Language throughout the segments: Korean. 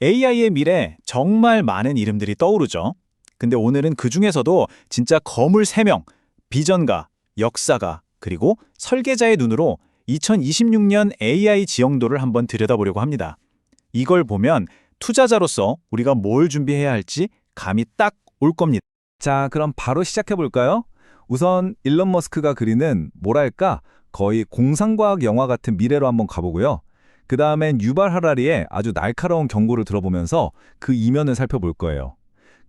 AI의 미래 정말 많은 이름들이 떠오르죠. 근데 오늘은 그 중에서도 진짜 거물 3명, 비전가, 역사가, 그리고 설계자의 눈으로 2026년 AI 지형도를 한번 들여다보려고 합니다. 이걸 보면 투자자로서 우리가 뭘 준비해야 할지 감이 딱 올 겁니다. 자, 그럼 바로 시작해 볼까요? 우선 일론 머스크가 그리는 뭐랄까 거의 공상과학 영화 같은 미래로 한번 가보고요. 그 다음엔 유발 하라리의 아주 날카로운 경고를 들어보면서 그 이면을 살펴볼 거예요.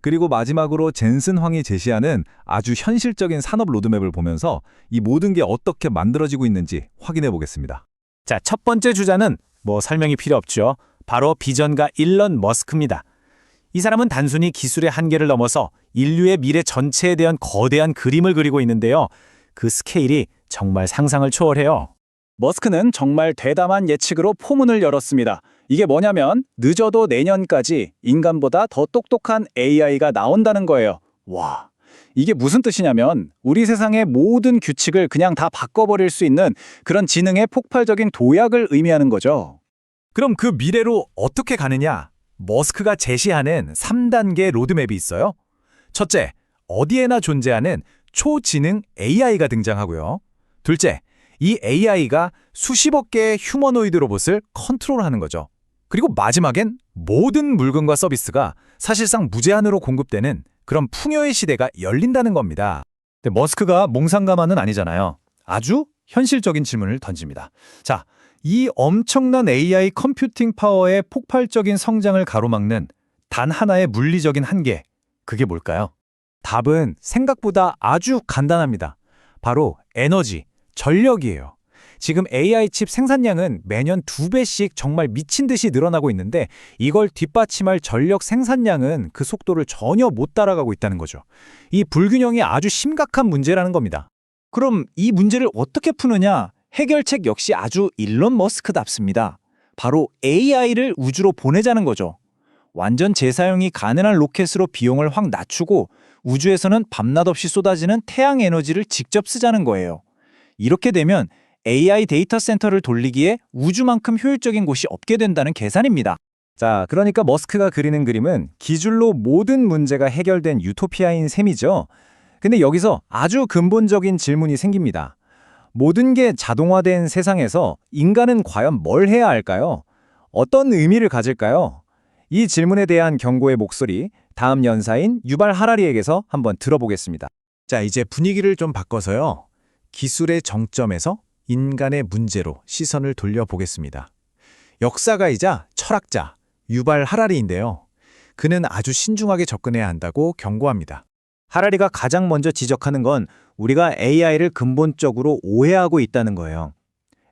그리고 마지막으로 젠슨 황이 제시하는 아주 현실적인 산업 로드맵을 보면서 이 모든 게 어떻게 만들어지고 있는지 확인해 보겠습니다. 자, 첫 번째 주자는 뭐 설명이 필요 없죠. 바로 비전가 일론 머스크입니다. 이 사람은 단순히 기술의 한계를 넘어서 인류의 미래 전체에 대한 거대한 그림을 그리고 있는데요. 그 스케일이 정말 상상을 초월해요. 머스크는 정말 대담한 예측으로 포문을 열었습니다. 이게 뭐냐면 늦어도 내년까지 인간보다 더 똑똑한 AI가 나온다는 거예요. 와, 이게 무슨 뜻이냐면 우리 세상의 모든 규칙을 그냥 다 바꿔버릴 수 있는 그런 지능의 폭발적인 도약을 의미하는 거죠. 그럼 그 미래로 어떻게 가느냐? 머스크가 제시하는 3단계 로드맵이 있어요. 첫째, 어디에나 존재하는 초지능 AI가 등장하고요. 둘째, 이 AI가 수십억 개의 휴머노이드 로봇을 컨트롤하는 거죠. 그리고 마지막엔 모든 물건과 서비스가 사실상 무제한으로 공급되는 그런 풍요의 시대가 열린다는 겁니다. 근데 머스크가 몽상가만은 아니잖아요. 아주 현실적인 질문을 던집니다. 자, 이 엄청난 AI 컴퓨팅 파워의 폭발적인 성장을 가로막는 단 하나의 물리적인 한계, 그게 뭘까요? 답은 생각보다 아주 간단합니다. 바로 에너지, 전력이에요. 지금 AI 칩 생산량은 매년 2배씩 정말 미친 듯이 늘어나고 있는데 이걸 뒷받침할 전력 생산량은 그 속도를 전혀 못 따라가고 있다는 거죠. 이 불균형이 아주 심각한 문제라는 겁니다. 그럼 이 문제를 어떻게 푸느냐? 해결책 역시 아주 일론 머스크답습니다. 바로 AI를 우주로 보내자는 거죠. 완전 재사용이 가능한 로켓으로 비용을 확 낮추고 우주에서는 밤낮 없이 쏟아지는 태양 에너지를 직접 쓰자는 거예요. 이렇게 되면 AI 데이터 센터를 돌리기에 우주만큼 효율적인 곳이 없게 된다는 계산입니다. 자, 그러니까 머스크가 그리는 그림은 기술로 모든 문제가 해결된 유토피아인 셈이죠. 근데 여기서 아주 근본적인 질문이 생깁니다. 모든 게 자동화된 세상에서 인간은 과연 뭘 해야 할까요? 어떤 의미를 가질까요? 이 질문에 대한 경고의 목소리, 다음 연사인 유발 하라리에게서 한번 들어보겠습니다. 자, 이제 분위기를 좀 바꿔서요. 기술의 정점에서 인간의 문제로 시선을 돌려보겠습니다. 역사가이자 철학자 유발 하라리인데요. 그는 아주 신중하게 접근해야 한다고 경고합니다. 하라리가 가장 먼저 지적하는 건 우리가 AI를 근본적으로 오해하고 있다는 거예요.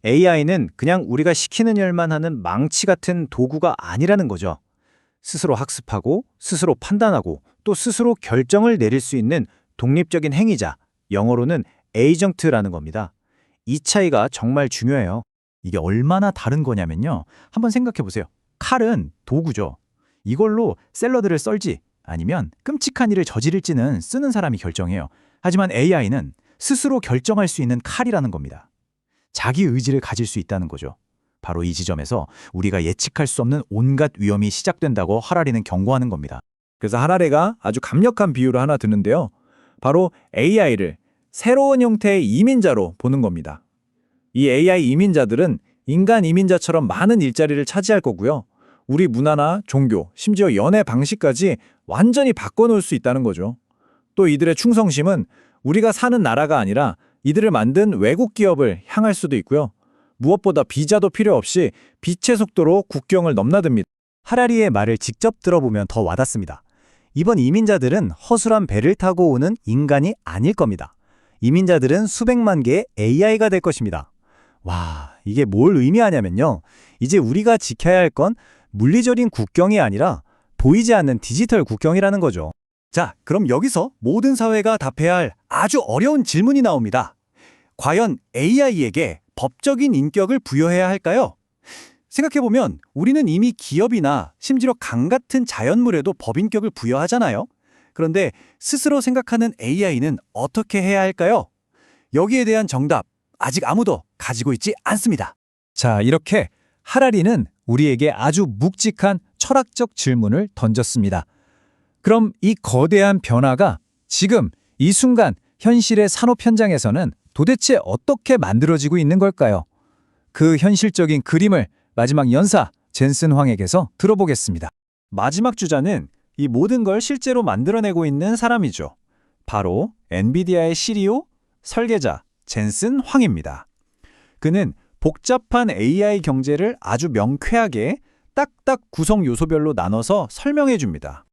AI는 그냥 우리가 시키는 일만 하는 망치 같은 도구가 아니라는 거죠. 스스로 학습하고, 스스로 판단하고, 또 스스로 결정을 내릴 수 있는 독립적인 행위자, 영어로는 에이전트라는 겁니다. 이 차이가 정말 중요해요. 이게 얼마나 다른 거냐면요. 한번 생각해 보세요. 칼은 도구죠. 이걸로 샐러드를 썰지 아니면 끔찍한 일을 저지를지는 쓰는 사람이 결정해요. 하지만 AI는 스스로 결정할 수 있는 칼이라는 겁니다. 자기 의지를 가질 수 있다는 거죠. 바로 이 지점에서 우리가 예측할 수 없는 온갖 위험이 시작된다고 하라리는 경고하는 겁니다. 그래서 하라리가 아주 강력한 비유를 하나 드는데요. 바로 AI를 새로운 형태의 이민자로 보는 겁니다. 이 AI 이민자들은 인간 이민자처럼 많은 일자리를 차지할 거고요. 우리 문화나 종교, 심지어 연애 방식까지 완전히 바꿔놓을 수 있다는 거죠. 또 이들의 충성심은 우리가 사는 나라가 아니라 이들을 만든 외국 기업을 향할 수도 있고요. 무엇보다 비자도 필요 없이 빛의 속도로 국경을 넘나듭니다. 하라리의 말을 직접 들어보면 더 와닿습니다. 이번 이민자들은 허술한 배를 타고 오는 인간이 아닐 겁니다. 이민자들은 수백만 개의 AI가 될 것입니다. 와, 이게 뭘 의미하냐면요. 이제 우리가 지켜야 할 건 물리적인 국경이 아니라 보이지 않는 디지털 국경이라는 거죠. 자, 그럼 여기서 모든 사회가 답해야 할 아주 어려운 질문이 나옵니다. 과연 AI에게 법적인 인격을 부여해야 할까요? 생각해보면 우리는 이미 기업이나 심지어 강 같은 자연물에도 법인격을 부여하잖아요. 그런데 스스로 생각하는 AI는 어떻게 해야 할까요? 여기에 대한 정답 아직 아무도 가지고 있지 않습니다. 자, 이렇게 하라리는 우리에게 아주 묵직한 철학적 질문을 던졌습니다. 그럼 이 거대한 변화가 지금 이 순간 현실의 산업 현장에서는 도대체 어떻게 만들어지고 있는 걸까요? 그 현실적인 그림을 마지막 연사 젠슨 황에게서 들어보겠습니다. 마지막 주자는 이 모든 걸 실제로 만들어내고 있는 사람이죠. 바로 엔비디아의 CDO, 설계자 젠슨 황입니다. 그는 복잡한 AI 경제를 아주 명쾌하게 딱딱 구성 요소별로 나눠서 설명해 줍니다.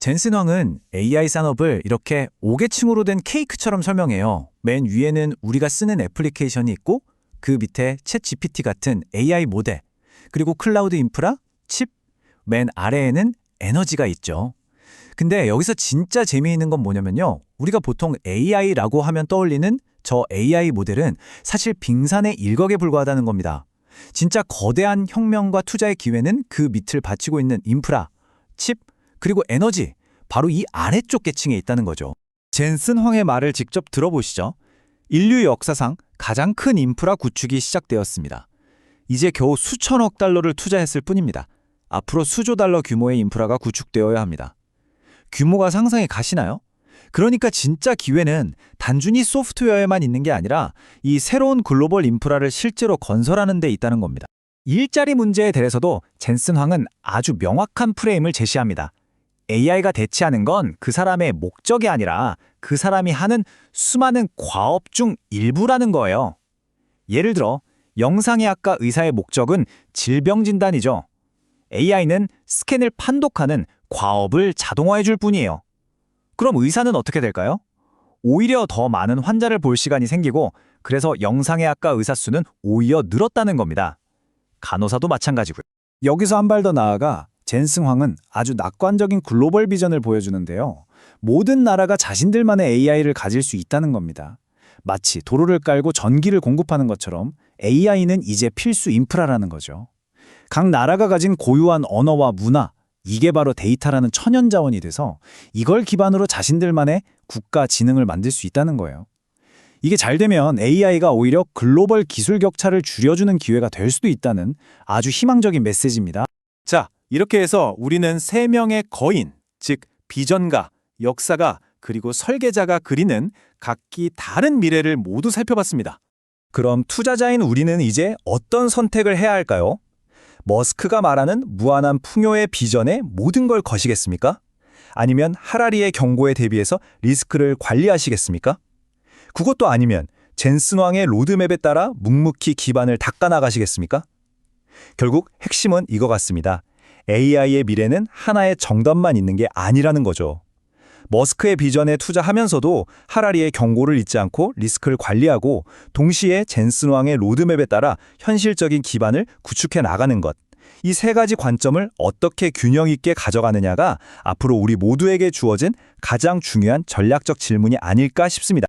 젠슨 황은 AI 산업을 이렇게 5계층으로 된 케이크처럼 설명해요. 맨 위에는 우리가 쓰는 애플리케이션이 있고 그 밑에 챗 GPT 같은 AI 모델, 그리고 클라우드 인프라, 칩, 맨 아래에는 에너지가 있죠. 근데 여기서 진짜 재미있는 건 뭐냐면요. 우리가 보통 AI라고 하면 떠올리는 저 AI 모델은 사실 빙산의 일각에 불과하다는 겁니다. 진짜 거대한 혁명과 투자의 기회는 그 밑을 바치고 있는 인프라, 칩, 그리고 에너지, 바로 이 아래쪽 계층에 있다는 거죠. 젠슨 황의 말을 직접 들어보시죠. 인류 역사상 가장 큰 인프라 구축이 시작되었습니다. 이제 겨우 수천억 달러를 투자했을 뿐입니다. 앞으로 수조 달러 규모의 인프라가 구축되어야 합니다. 규모가 상상이 가시나요? 그러니까 진짜 기회는 단순히 소프트웨어에만 있는 게 아니라 이 새로운 글로벌 인프라를 실제로 건설하는 데 있다는 겁니다. 일자리 문제에 대해서도 젠슨 황은 아주 명확한 프레임을 제시합니다. AI가 대체하는 건 그 사람의 목적이 아니라 그 사람이 하는 수많은 과업 중 일부라는 거예요. 예를 들어 영상의학과 의사의 목적은 질병 진단이죠. AI는 스캔을 판독하는 과업을 자동화해 줄 뿐이에요. 그럼 의사는 어떻게 될까요? 오히려 더 많은 환자를 볼 시간이 생기고 그래서 영상의학과 의사 수는 오히려 늘었다는 겁니다. 간호사도 마찬가지고요. 여기서 한 발 더 나아가 젠슨 황은 아주 낙관적인 글로벌 비전을 보여주는데요. 모든 나라가 자신들만의 AI를 가질 수 있다는 겁니다. 마치 도로를 깔고 전기를 공급하는 것처럼 AI는 이제 필수 인프라라는 거죠. 각 나라가 가진 고유한 언어와 문화, 이게 바로 데이터라는 천연 자원이 돼서 이걸 기반으로 자신들만의 국가 지능을 만들 수 있다는 거예요. 이게 잘 되면 AI가 오히려 글로벌 기술 격차를 줄여주는 기회가 될 수도 있다는 아주 희망적인 메시지입니다. 자, 이렇게 해서 우리는 3명의 거인, 즉 비전가, 역사가, 그리고 설계자가 그리는 각기 다른 미래를 모두 살펴봤습니다. 그럼 투자자인 우리는 이제 어떤 선택을 해야 할까요? 머스크가 말하는 무한한 풍요의 비전에 모든 걸 거시겠습니까? 아니면 하라리의 경고에 대비해서 리스크를 관리하시겠습니까? 그것도 아니면 젠슨 황의 로드맵에 따라 묵묵히 기반을 닦아나가시겠습니까? 결국 핵심은 이거 같습니다. AI의 미래는 하나의 정답만 있는 게 아니라는 거죠. 머스크의 비전에 투자하면서도 하라리의 경고를 잊지 않고 리스크를 관리하고 동시에 젠슨 황의 로드맵에 따라 현실적인 기반을 구축해 나가는 것. 이 3가지 관점을 어떻게 균형 있게 가져가느냐가 앞으로 우리 모두에게 주어진 가장 중요한 전략적 질문이 아닐까 싶습니다.